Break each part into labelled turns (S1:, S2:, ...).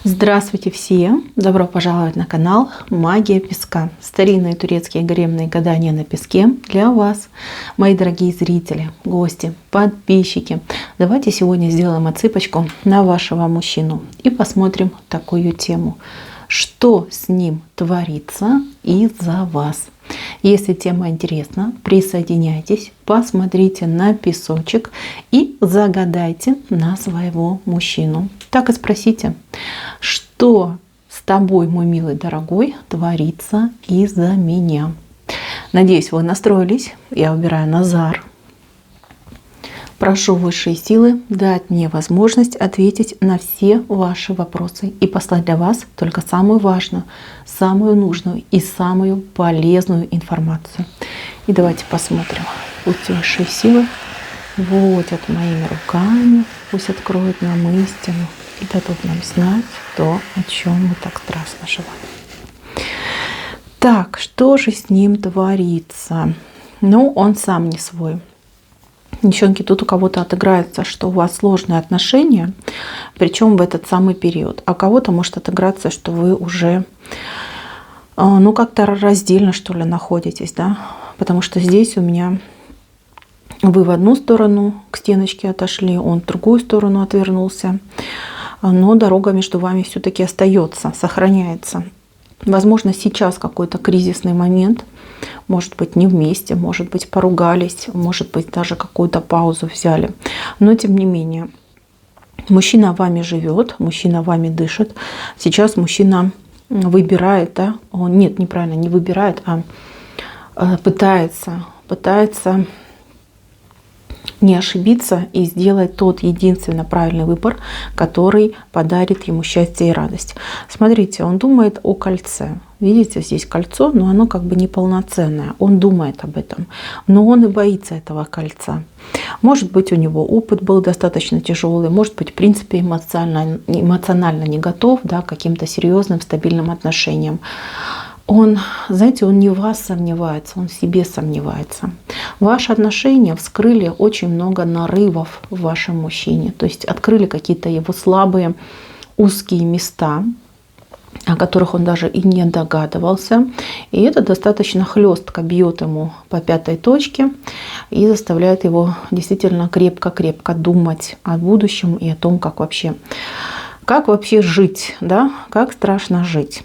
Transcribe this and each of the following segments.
S1: Здравствуйте все! Добро пожаловать на канал Магия Песка. Старинные турецкие гаремные гадания на песке для вас, мои дорогие зрители, гости, подписчики. Давайте сегодня сделаем отсыпочку на вашего мужчину и посмотрим такую тему. Что с ним творится из-за вас? Если тема интересна, присоединяйтесь, посмотрите на песочек и загадайте на своего мужчину. Так и спросите, что с тобой, мой милый дорогой, творится из-за меня? Надеюсь, вы настроились. Я выбираю Назар. Прошу высшие силы дать мне возможность ответить на все ваши вопросы и послать для вас только самую важную, самую нужную и самую полезную информацию. И давайте посмотрим. Пусть высшие силы водят моими руками, пусть откроют нам истину и дадут нам знать то, о чем мы так страстно желаем. Так, что же с ним творится? Ну, он сам не свой. Девчонки, тут у кого-то отыграется, что у вас сложные отношения, причем в этот самый период. А у кого-то может отыграться, что вы уже, ну, как-то раздельно, что ли, находитесь, да? Потому что здесь у меня вы в одну сторону к стеночке отошли, он в другую сторону отвернулся. Но дорога между вами все-таки остается, сохраняется. Возможно, сейчас какой-то кризисный момент. Может быть, не вместе, может быть, поругались, может быть, даже какую-то паузу взяли. Но, тем не менее, мужчина вами живет, мужчина вами дышит. Сейчас мужчина выбирает, да? Он, нет, неправильно, не выбирает, а пытается не ошибиться и сделать тот единственно правильный выбор, который подарит ему счастье и радость. Смотрите, он думает о кольце. Видите, здесь кольцо, но оно как бы неполноценное. Он думает об этом, но он и боится этого кольца. Может быть, у него опыт был достаточно тяжелый, может быть, в принципе, эмоционально не готов, да, к каким-то серьезным, стабильным отношениям. Он, знаете, он не в вас сомневается, он в себе сомневается. Ваши отношения вскрыли очень много нарывов в вашем мужчине. То есть открыли какие-то его слабые, узкие места, о которых он даже и не догадывался. И это достаточно хлестко бьет ему по пятой точке и заставляет его действительно крепко-крепко думать о будущем и о том, как вообще жить, да? Как страшно жить.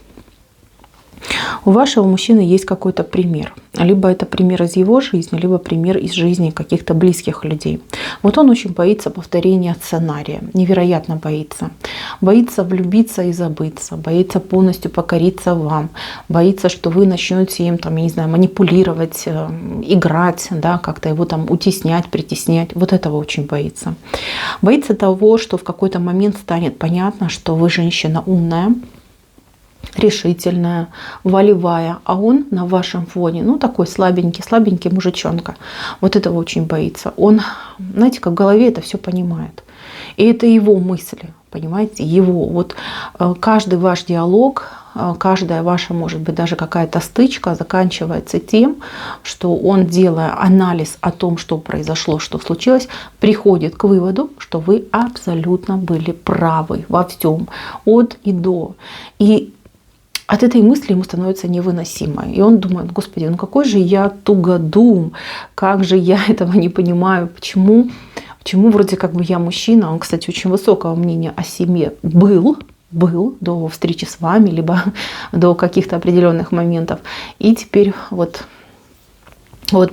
S1: У вашего мужчины есть какой-то пример. Либо это пример из его жизни, либо пример из жизни каких-то близких людей. Вот он очень боится повторения сценария. Невероятно боится. Боится влюбиться и забыться. Боится полностью покориться вам. Боится, что вы начнете им, там, я не знаю, манипулировать, играть, да, как-то его там утеснять, притеснять. Вот этого очень боится. Боится того, что в какой-то момент станет понятно, что вы женщина умная, решительная, волевая, а он на вашем фоне, ну, такой слабенький мужичонка. Вот этого очень боится. Он, знаете, как в голове это все понимает. И это его мысли, понимаете, его. Вот каждый ваш диалог, каждая ваша, может быть, даже какая-то стычка заканчивается тем, что он, делая анализ о том, что произошло, что случилось, приходит к выводу, что вы абсолютно были правы во всем, от и до. И от этой мысли ему становится невыносимо. И он думает: Господи, ну какой же я тугодум, как же я этого не понимаю, почему вроде как бы я мужчина. Он, кстати, очень высокого мнения о себе был до встречи с вами, либо до каких-то определенных моментов. И теперь вот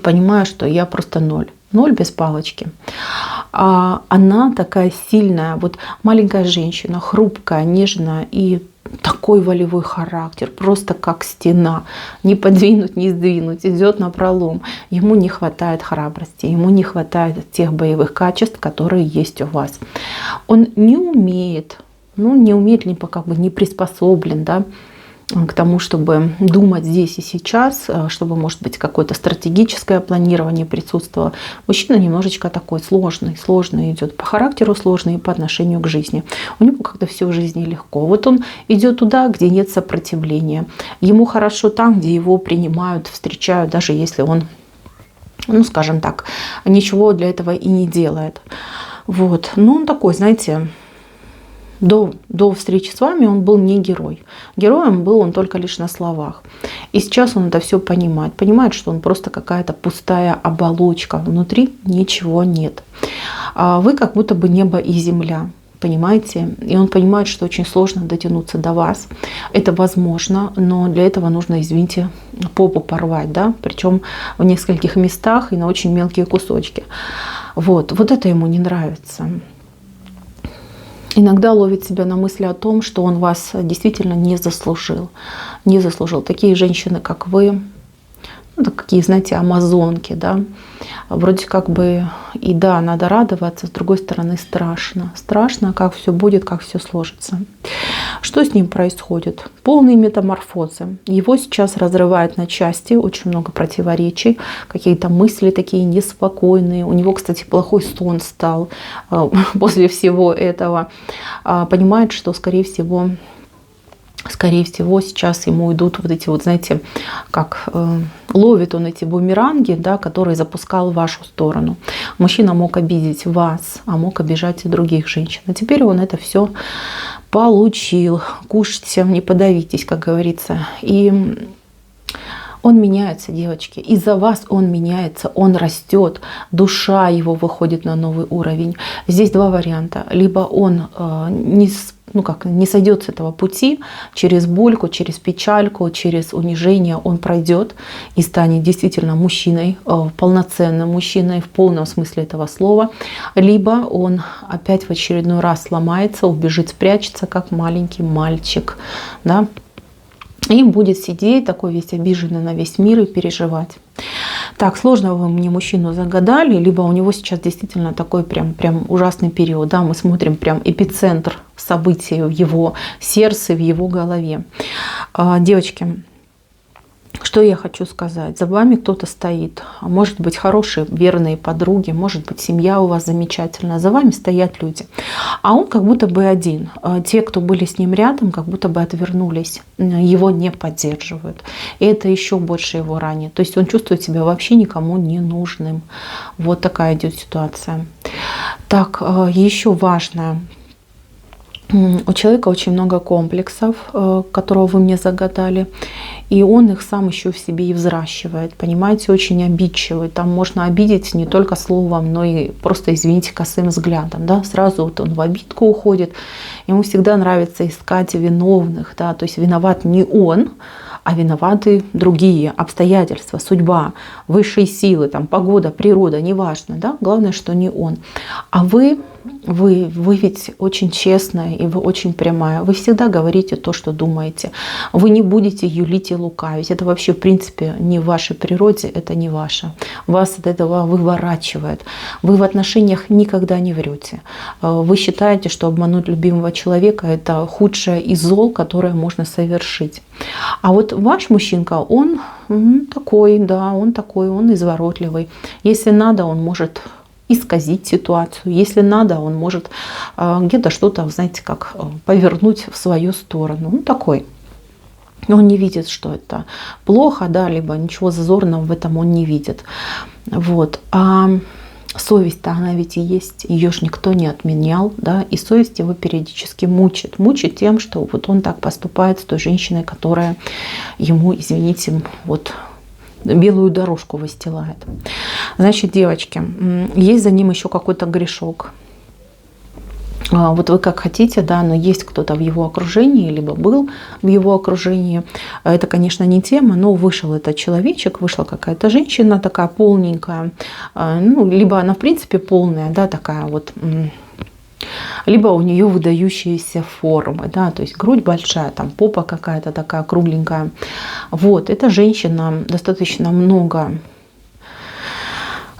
S1: понимаю, что я просто ноль без палочки. А она такая сильная, вот маленькая женщина, хрупкая, нежная и такой волевой характер, просто как стена, не подвинуть, не сдвинуть, идет напролом. Ему не хватает храбрости, ему не хватает тех боевых качеств, которые есть у вас. Он не умеет, либо как бы не приспособлен, да, к тому, чтобы думать здесь и сейчас, чтобы, может быть, какое-то стратегическое планирование присутствовало. Мужчина немножечко такой сложный идет, по характеру сложный и по отношению к жизни. У него как-то все в жизни легко. Вот он идет туда, где нет сопротивления. Ему хорошо там, где его принимают, встречают, даже если он, ну, скажем так, ничего для этого и не делает. Вот. Но он такой, знаете, до встречи с вами он был не герой. Героем был он только лишь на словах. И сейчас он это все понимает. Понимает, что он просто какая-то пустая оболочка. Внутри ничего нет. Вы как будто бы небо и земля. Понимаете? И он понимает, что очень сложно дотянуться до вас. Это возможно, но для этого нужно, извините, попу порвать, да? Причем в нескольких местах и на очень мелкие кусочки. Вот это ему не нравится. Иногда ловит себя на мысли о том, что он вас действительно не заслужил. Не заслужил. Такие женщины, как вы, ну, такие, знаете, амазонки, да, вроде как бы и да, надо радоваться, с другой стороны страшно. Страшно, как все будет, как все сложится. Что с ним происходит? Полные метаморфозы. Его сейчас разрывает на части, очень много противоречий, какие-то мысли такие неспокойные. У него, кстати, плохой сон стал после всего этого. Понимает, что, скорее всего, сейчас ему идут вот эти вот, знаете, как ловит он эти бумеранги, да, которые запускал в вашу сторону. Мужчина мог обидеть вас, а мог обижать и других женщин. А теперь он это все получил. Кушайте, не подавитесь, как говорится. И он меняется, девочки. Из-за вас он меняется, он растет. Душа его выходит на новый уровень. Здесь два варианта. Либо он не сойдет с этого пути, через больку, через печальку, через унижение он пройдет и станет действительно мужчиной, полноценным мужчиной в полном смысле этого слова. Либо он опять в очередной раз сломается, убежит, спрячется, как маленький мальчик. Да? И будет сидеть такой весь обиженный на весь мир и переживать. Так, сложно вы мне мужчину загадали, либо у него сейчас действительно такой прям ужасный период. Да, мы смотрим прям эпицентр событий в его сердце, в его голове. Девочки, что я хочу сказать? За вами кто-то стоит. Может быть, хорошие, верные подруги, может быть, семья у вас замечательная. За вами стоят люди. А он как будто бы один. Те, кто были с ним рядом, как будто бы отвернулись. Его не поддерживают. И это еще больше его ранит. То есть он чувствует себя вообще никому не нужным. Вот такая идет ситуация. Так, еще важное. У человека очень много комплексов, которого вы мне загадали, и он их сам еще в себе и взращивает, понимаете, очень обидчивый. Там можно обидеть не только словом, но и просто, извините, косым взглядом, да, сразу вот он в обидку уходит. Ему всегда нравится искать виновных, да, то есть виноват не он, а виноваты другие обстоятельства, судьба, высшие силы, там, погода, природа, неважно, да, главное, что не он. А вы ведь очень честная и вы очень прямая. Вы всегда говорите то, что думаете. Вы не будете юлить и лукавить. Это вообще, в принципе, не в вашей природе, это не ваше. Вас от этого выворачивает. Вы в отношениях никогда не врете. Вы считаете, что обмануть любимого человека – это худшее из зол, которое можно совершить. А вот ваш мужчинка, он такой, да, он изворотливый. Если надо, он может исказить ситуацию. Если надо, он может где-то что-то, знаете, как повернуть в свою сторону. Он такой. Он не видит, что это плохо, да, либо ничего зазорного в этом он не видит. Вот. А совесть-то она ведь и есть. Ее ж никто не отменял, да, и совесть его периодически мучит. Мучит тем, что вот он так поступает с той женщиной, которая ему, извините, вот белую дорожку выстилает. Значит, девочки, есть за ним еще какой-то грешок. Вот вы как хотите, да, но есть кто-то в его окружении, либо был в его окружении. Это, конечно, не тема, но вышел этот человечек, вышла какая-то женщина такая полненькая, ну, либо она, в принципе, полная, да, такая вот, либо у нее выдающиеся формы, да, то есть грудь большая, там попа какая-то такая кругленькая. Вот, эта женщина достаточно много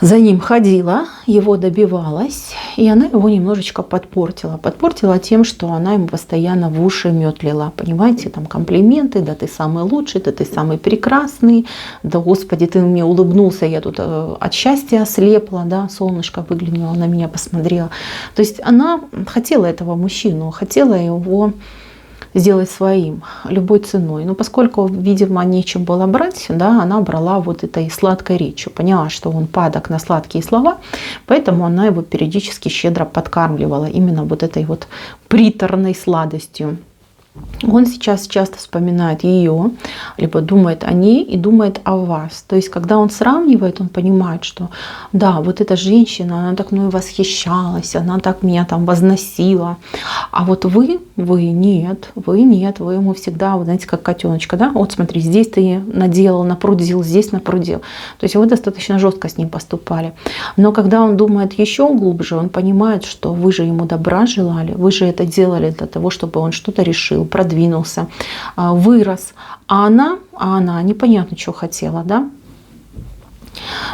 S1: за ним ходила, его добивалась, и она его немножечко подпортила. Подпортила тем, что она ему постоянно в уши метлила. Понимаете, там комплименты, да ты самый лучший, да ты самый прекрасный, да господи, ты мне улыбнулся, я тут от счастья ослепла, да, солнышко выглянуло на меня, посмотрела. То есть она хотела этого мужчину, хотела его сделать своим любой ценой. Но поскольку, видимо, нечем было брать, да, она брала вот этой сладкой речью. Поняла, что он падок на сладкие слова, поэтому она его периодически щедро подкармливала именно вот этой вот приторной сладостью. Он сейчас часто вспоминает ее, либо думает о ней и думает о вас. То есть, когда он сравнивает, он понимает, что да, вот эта женщина, она так мной восхищалась, она так меня там возносила. А вот вы нет, вы ему всегда, вот знаете, как котеночка, да, вот смотри, здесь ты наделал, напрудил, здесь напрудил. То есть вы достаточно жестко с ним поступали. Но когда он думает еще глубже, он понимает, что вы же ему добра желали, вы же это делали для того, чтобы он что-то решил, продвинулся, вырос. А она непонятно, что хотела, да?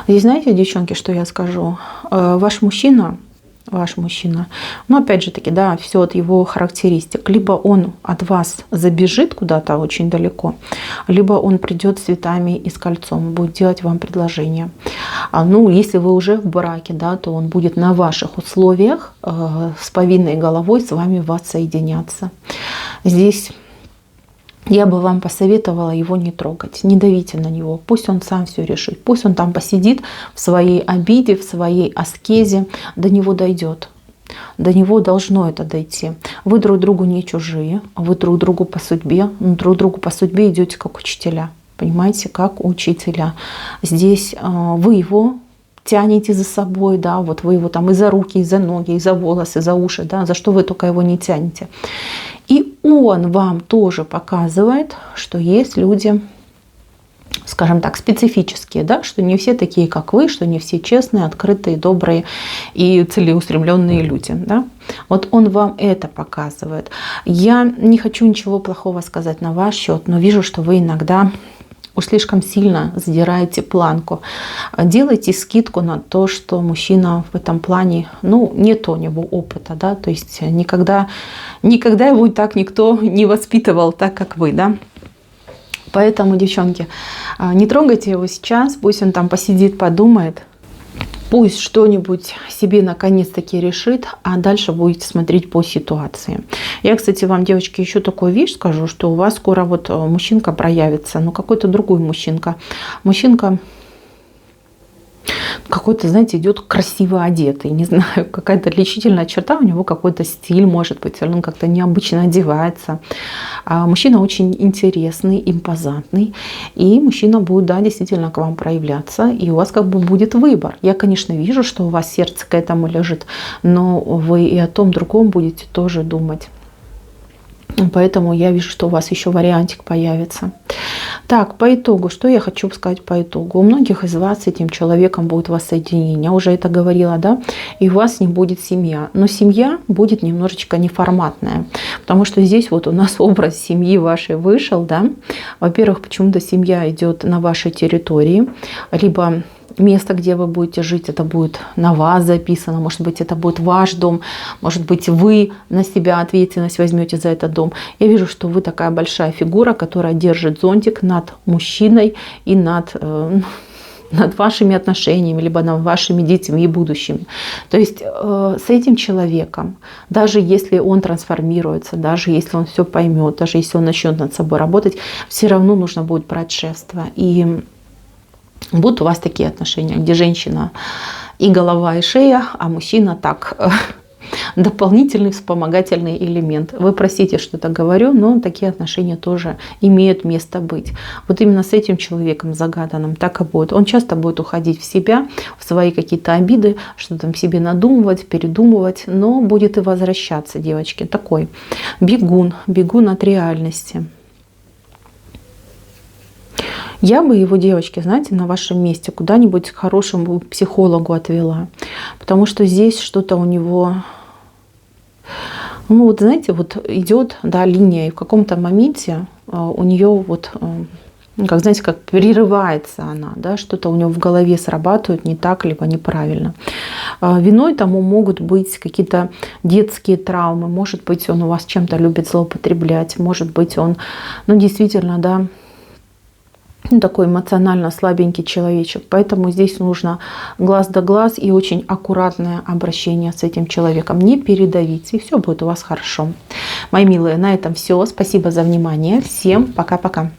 S1: Здесь, знаете, девчонки, что я скажу? Ваш мужчина, но опять же таки, да, все от его характеристик. Либо он от вас забежит куда-то очень далеко, либо он придет с цветами и с кольцом, будет делать вам предложение. Ну, если вы уже в браке, да, то он будет на ваших условиях с повинной головой с вами воссоединяться. Здесь я бы вам посоветовала его не трогать, не давите на него, пусть он сам все решит, пусть он там посидит в своей обиде, в своей аскезе, до него дойдет. До него должно это дойти. Вы друг другу не чужие, вы друг другу по судьбе, друг другу по судьбе идете как учителя, понимаете, как учителя. Здесь вы его тянете за собой, да, вот вы его там и за руки, и за ноги, и за волосы, и за уши, да, за что вы только его не тянете. И он вам тоже показывает, что есть люди, скажем так, специфические, да, что не все такие, как вы, что не все честные, открытые, добрые и целеустремленные люди. Да. Вот он вам это показывает. Я не хочу ничего плохого сказать на ваш счет, но вижу, что вы иногда уж слишком сильно задираете планку. Делайте скидку на то, что мужчина в этом плане, ну, нет у него опыта, да, то есть никогда его так никто не воспитывал так, как вы, да. Поэтому, девчонки, не трогайте его сейчас, пусть он там посидит, подумает, пусть что-нибудь себе наконец-таки решит, а дальше будете смотреть по ситуации. Я, кстати, вам, девочки, еще такую вещь скажу, что у вас скоро вот мужчинка проявится, но какой-то другой мужчинка. Мужчинка какой-то, знаете, идет красиво одетый, не знаю, какая-то отличительная черта, у него какой-то стиль, может быть, он как-то необычно одевается. Мужчина очень интересный, импозантный, и мужчина будет, да, действительно к вам проявляться, и у вас как бы будет выбор. Я, конечно, вижу, что у вас сердце к этому лежит, но вы и о том другом будете тоже думать. Поэтому я вижу, что у вас еще вариантик появится. Так, по итогу, что я хочу сказать по итогу. У многих из вас с этим человеком будет воссоединение. Я уже это говорила, да? И у вас не будет семья. Но семья будет немножечко неформатная. Потому что здесь вот у нас образ семьи вашей вышел, да? Во-первых, почему-то семья идет на вашей территории. Либо место, где вы будете жить, это будет на вас записано, может быть, это будет ваш дом, может быть, вы на себя ответственность возьмете за этот дом. Я вижу, что вы такая большая фигура, которая держит зонтик над мужчиной и над вашими отношениями, либо над вашими детьми и будущими. То есть с этим человеком, даже если он трансформируется, даже если он все поймет, даже если он начнет над собой работать, все равно нужно будет брать шефство. И будут у вас такие отношения, где женщина и голова, и шея, а мужчина так, дополнительный вспомогательный элемент. Вы простите, что так говорю, но такие отношения тоже имеют место быть. Вот именно с этим человеком загаданным так и будет. Он часто будет уходить в себя, в свои какие-то обиды, что там себе надумывать, передумывать, но будет и возвращаться, девочки. Такой бегун от реальности. Я бы его, девочки, знаете, на вашем месте куда-нибудь к хорошему психологу отвела. Потому что здесь что-то у него, ну вот знаете, вот идет, да, линия, и в каком-то моменте у нее вот, как знаете, как прерывается она, да, что-то у него в голове срабатывает не так, либо неправильно. Виной тому могут быть какие-то детские травмы, может быть, он у вас чем-то любит злоупотреблять, может быть, он, ну, действительно, да, ну, такой эмоционально слабенький человечек. Поэтому здесь нужно глаз да глаз и очень аккуратное обращение с этим человеком. Не передавить, и все будет у вас хорошо. Мои милые, на этом все. Спасибо за внимание. Всем пока-пока.